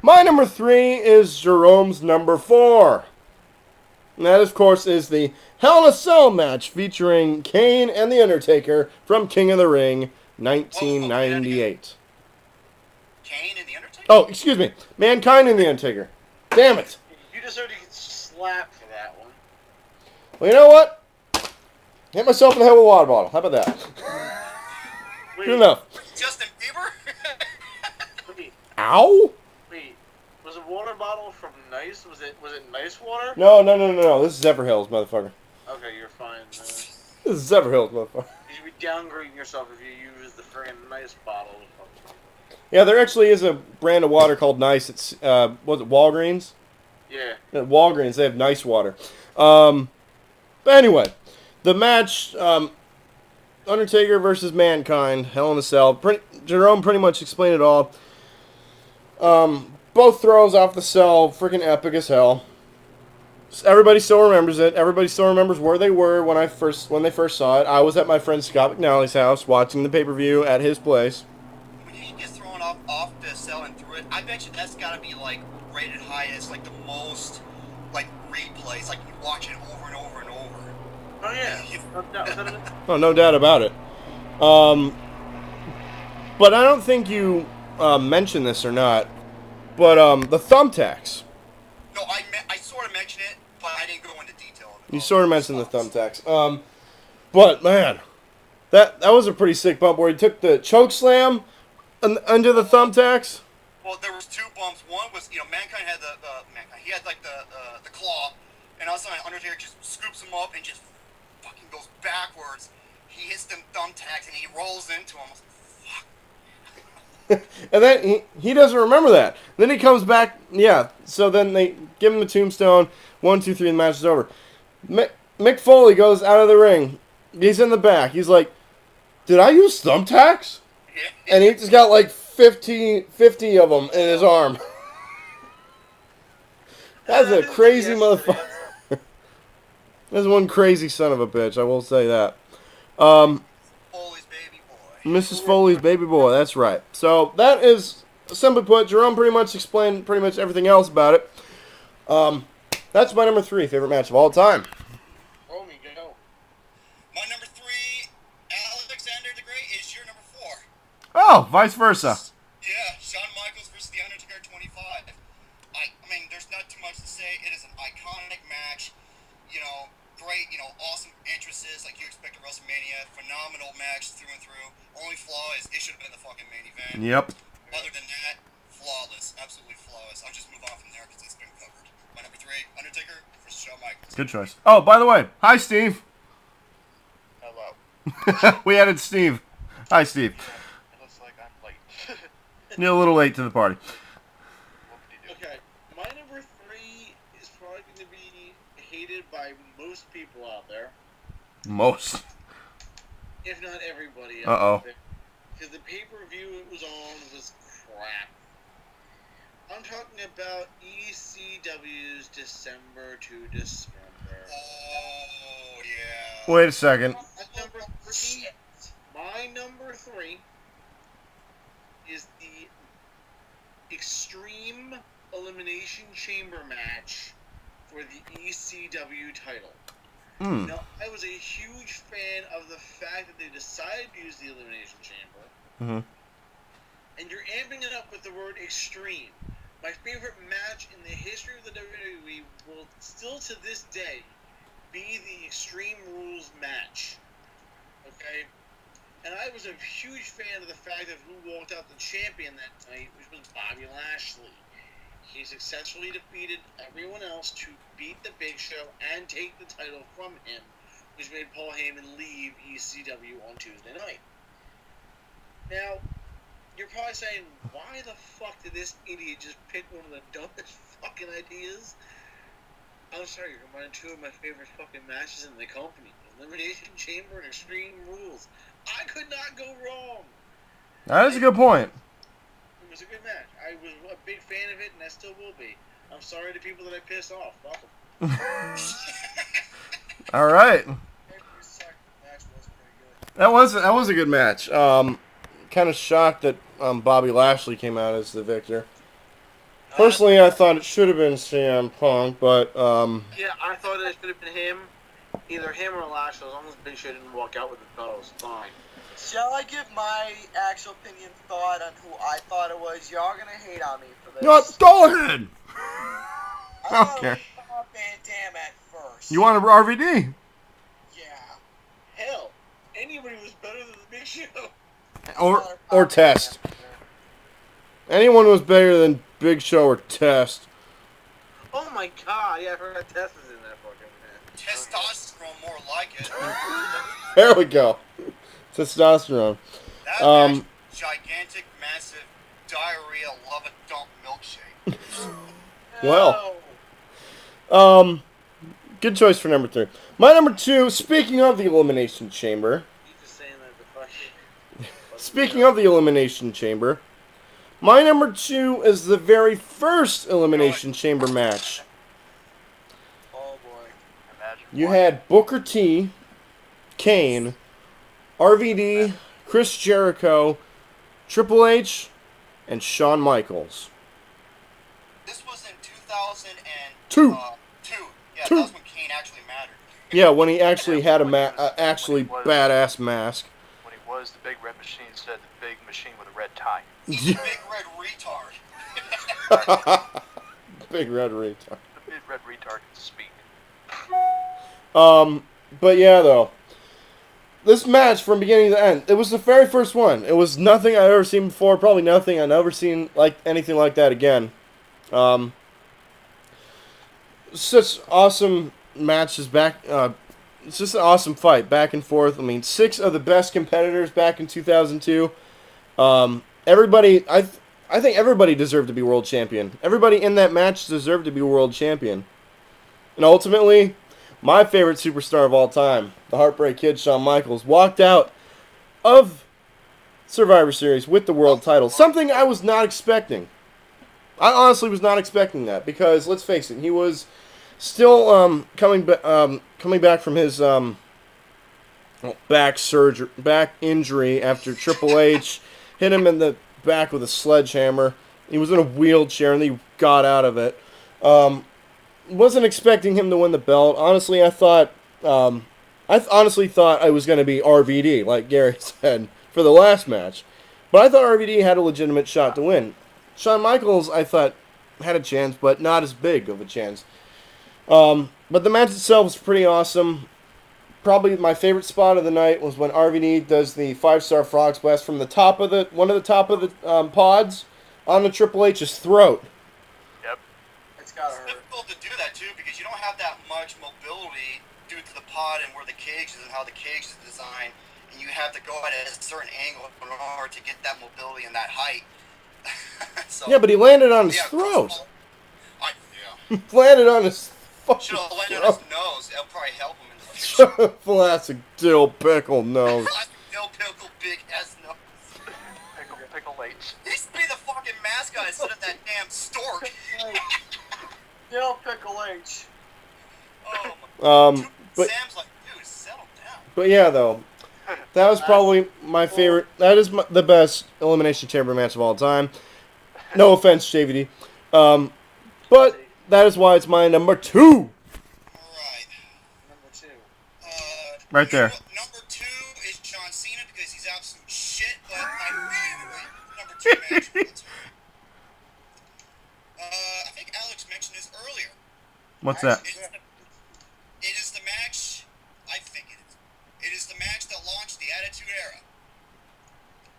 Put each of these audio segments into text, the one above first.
My number 3 is Jerome's number 4. And that, of course, is the Hell in a Cell match featuring Kane and The Undertaker from King of the Ring, 1998. Kane and The Undertaker? Oh, excuse me. Mankind and The Undertaker. Damn it. You deserve to get slapped for that one. Well, you know what? Hit myself in the head with a water bottle. How about that? Good enough. Justin Bieber? Wait, Ow? wait. Was a water bottle from Nice? Was it nice water? No. This is Zephyrhills, motherfucker. Okay, you're fine. This is Zephyrhills, motherfucker. You should be downgrading yourself if you use the friggin' nice bottle. Yeah, there actually is a brand of water called Nice. It's, was it Walgreens? Yeah. At Walgreens, they have nice water. But anyway, the match, Undertaker versus Mankind, Hell in a Cell. Jerome pretty much explained it all. Both throws off the cell, freaking epic as hell. Everybody still remembers it. Everybody still remembers where they were when they first saw it. I was at my friend Scott McNally's house watching the pay-per-view at his place. When he gets thrown off the cell and through it, I bet you that's got to be like rated highest, like the most like replays, like you watch it over and over and over. Oh yeah. Oh, no doubt about it. But I don't think you mentioned this or not. But the thumbtacks. No, I sort of mentioned it, but I didn't go into detail. You sort of mentioned the thumbtacks. But man, that was a pretty sick bump where he took the choke slam under the thumbtacks. Well, there was two bumps. One was, Mankind had he had like the claw, and all of a sudden Undertaker just scoops him up and just fucking goes backwards. He hits them thumbtacks and he rolls into him. I was like, fuck. And then he doesn't remember that. Then he comes back. Yeah. So then they give him the tombstone. 1, 2, 3, and the match is over. Mick Foley goes out of the ring. He's in the back. He's like, "Did I use thumbtacks?" And he just got like 50 of them in his arm. That's a crazy motherfucker. That's one crazy son of a bitch. I will say that. Foley's baby boy. Mrs. Foley's baby boy. That's right. So that is, simply put, Jerome pretty much explained pretty much everything else about it. That's my number 3 favorite match of all time. Oh, me go. My number 3, Alexander the Great, is your number 4. Oh, vice versa. Yeah, Shawn Michaels versus The Undertaker 25. I mean, there's not too much to say. It is an iconic match. Great, awesome entrances like you expect at WrestleMania. Phenomenal match through and through. Only flaw is it should have been the fucking main event. Yep. Other than that, flawless. Absolutely flawless. I'll just move on from there because it's been covered. My number 3, Undertaker versus Shawn Michaels. Good choice. Oh, by the way, hi, Steve. Hello. We added Steve. Hi, Steve. It looks like I'm late. You're a little late to the party. Okay, my number 3 is probably going to be hated by most people out there, Most. if not everybody Uh-oh. out there. Because the pay-per-view it was on was crap. I'm talking about ECW's December to December. Oh, yeah. Wait a second. My number 3 is the Extreme Elimination Chamber match for the ECW title. Now, I was a huge fan of the fact that they decided to use the Elimination Chamber. Mm-hmm. And you're amping it up with the word extreme. My favorite match in the history of the WWE will still to this day be the Extreme Rules match. Okay? And I was a huge fan of the fact of who walked out the champion that night, which was Bobby Lashley. He successfully defeated everyone else to beat the Big Show and take the title from him, which made Paul Heyman leave ECW on Tuesday night. Now, you're probably saying, why the fuck did this idiot just pick one of the dumbest fucking ideas? I'm sorry, you're combining 2 of my favorite fucking matches in the company. Elimination Chamber and Extreme Rules. I could not go wrong. That is a good point. It was a good match. I was a big fan of it, and I still will be. I'm sorry to people that I pissed off. Fuck them. All right. That was That was a good match. Kind of shocked that Bobby Lashley came out as the victor. Personally, I thought it should have been CM Punk, but Yeah, I thought it should have been him. Either him or Lashley, as long as Big Show didn't walk out with the titles. Fine. Shall I give my actual opinion thought on who I thought it was? Y'all gonna hate on me for this. no, go ahead. I I thought don't it care. was Bob Van Dam at first. You want a RVD? Yeah. Hell, anybody was better than the Big Show. Or Test. Anyone was better than Big Show or Test. Oh my god, yeah, I forgot Test is in that fucking man. Testosterone, more like it. There we go. Testosterone. That match, gigantic, massive, diarrhea, love a dump milkshake. Well. Good choice for number 3. My number 2, speaking of the Elimination Chamber. You just saying that the fucking... Speaking of the Elimination Chamber, my number 2 is the very first Elimination Chamber match. Oh boy. Imagine You what? had Booker T, Kane, RVD, Chris Jericho, Triple H, and Shawn Michaels. This was in 2002. Two. Yeah, Two. that was when Kane actually mattered. Yeah, when he actually had a actually badass mask. When he was the big red machine instead of the big machine with a red tie. He's a big red retard. Big red retard. The big red retard can speak. But yeah, though. This match, from beginning to end, it was the very first one. It was nothing I've ever seen before. Probably nothing I've never seen like anything like that again. Such awesome matches back. It's just an awesome fight, back and forth. I mean, 6 of the best competitors back in 2002. Everybody, I think everybody deserved to be world champion. Everybody in that match deserved to be world champion. And ultimately, my favorite superstar of all time, the Heartbreak Kid, Shawn Michaels, walked out of Survivor Series with the world title. Something I was not expecting. I honestly was not expecting that because, let's face it, he was still coming back from his back injury after Triple H hit him in the back with a sledgehammer. He was in a wheelchair and he got out of it. Wasn't expecting him to win the belt. Honestly, I honestly thought I was going to be RVD, like Gary said, for the last match. But I thought RVD had a legitimate shot to win. Shawn Michaels, I thought, had a chance, but not as big of a chance. But the match itself was pretty awesome. Probably my favorite spot of the night was when RVD does the 5-star frog splash from the top of one of the top of the pods on the Triple H's throat. Yep. It's gotta It's hurt. difficult to do that too because you don't have that much mobility due to the pod and where the cage is and how the cage is designed, and you have to go at a certain angle in order to get that mobility and that height. So, Yeah, but he landed on his throat. Yeah. Landed on his fucking Should have landed on throat. his nose. That'll probably help him in the future. Classic dill pickle nose. Dill pickle big ass nose. Pickle H. He used to be the fucking mascot instead of that damn stork. Dill Pickle H. Oh my. But Sam's like, dude, settle down. But yeah, though, that was probably my favorite. That is the best Elimination Chamber match of all time. No offense, JVD. But that is why it's my number 2. Alright. Number 2. Right there. Number 2 is John Cena because he's absolute shit, but my favorite number 2 match of all time. I think Alex mentioned this earlier. What's that? It is the match, I think it is. It is the match that launched the Attitude Era.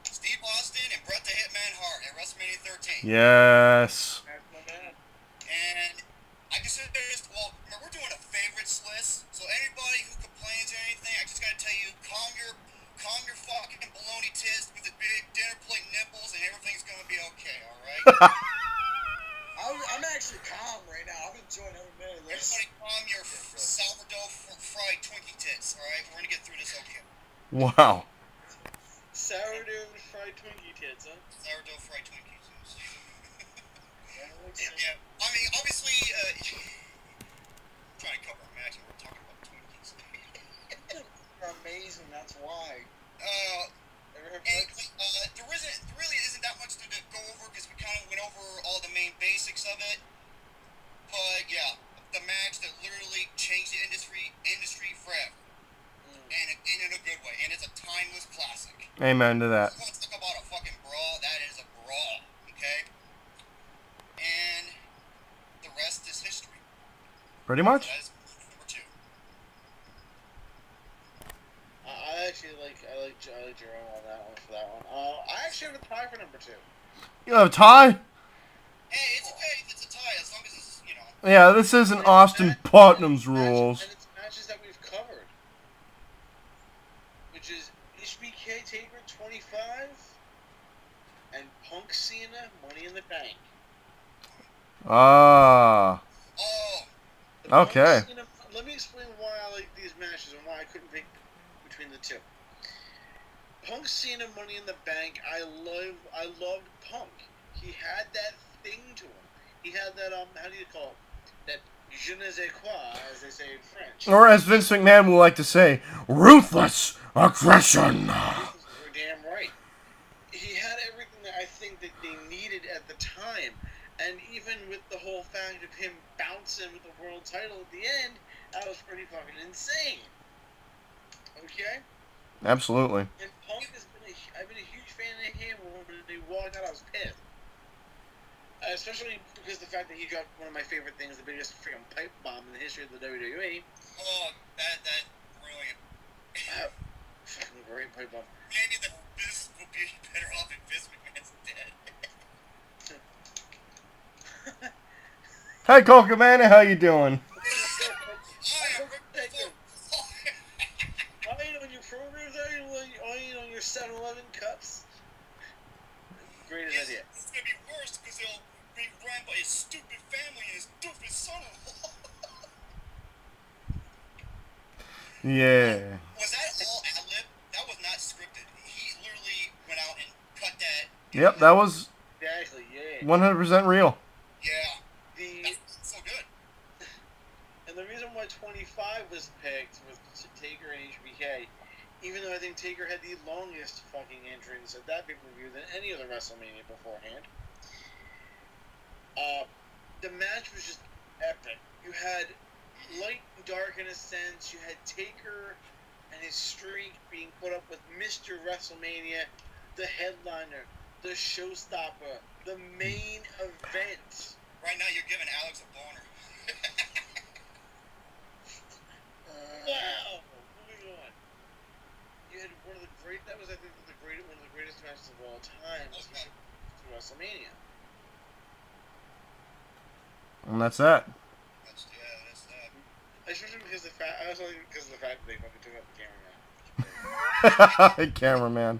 Steve Austin and Bret the Hitman Hart at WrestleMania 13. Yes. And I consider this, well, we're doing a favorites list, so anybody who complains or anything, I just gotta tell you, calm your fucking baloney tits with the big dinner plate nipples and everything's gonna be okay, alright? I'm actually calm right now. I'm enjoying every minute of this. Everybody calm your sourdough fried Twinkie tits, alright? We're gonna get through this okay. Wow. Sourdough fried Twinkie tits, huh? Sourdough fried Twinkies. Yeah, I mean, obviously, trying to cover a match and we're talking about Twinkies. They're amazing, that's why. There really isn't that much to go over because we kind of went over all the main main basics of it. But yeah, the match that literally changed the industry forever, and in a good way. And it's a timeless classic. Amen to that. You want to talk about a fucking brawl? That is a brawl. Okay. And the rest is history. Pretty So much. that is number 2. I actually like Jerome on that one for that one. I actually have a tie for number 2. You have a tie? Hey, it's okay if it's a tie as long as it's, you know. Yeah, this isn't Austin Putnam's rules. And it's matches that we've covered, which is HBK Taker 25 and Punk Cena Money in the Bank. Ah. Oh, Okay. Let me explain why I like these matches and why I couldn't pick between the two. Punk Cena Money in the Bank, I loved Punk. He had that thing to him. He had that how do you call it? That je ne sais quoi, as they say in French. Or as Vince McMahon would like to say, ruthless aggression. You're damn right. He had everything that I think that they needed at the time. And even with the whole fact of him bouncing with the world title at the end, that was pretty fucking insane. Okay? Absolutely. And Punk I've been a huge fan of him. When he walked out, I was pissed. Especially because the fact that he dropped one of my favorite things, the biggest freaking pipe bomb in the history of the WWE. Oh, that brilliant. Fucking great pipe bomb. Maybe the business will be better off if Vince McMahon's dead. Hey, Cocamana, how you doing? I eat on your programs, I eat on your 7-Eleven cups. Greatest idea. It's gonna be worse because they'll be run by his stupid family and his stupid son-in-law. Yeah. Was that all ad-lib? That was not scripted. He literally went out and cut that. Yep, that was Exactly, yeah. 100% real. Yeah. That's so good. And the reason why 25 was picked with Taker and HBK, even though I think Taker had the longest fucking entrance at that pay-per-view than any other WrestleMania beforehand, the match was just epic. You had light and dark in a sense. You had Taker and his streak being put up with Mr. WrestleMania, the headliner, the showstopper, the main event. Right now, you're giving Alex a boner. Wow! Moving on. You had one of the that was, I think, one of the greatest matches of all time to WrestleMania. And that's that. That's that. Especially because of the fact that they fucking took out the cameraman. Cameraman.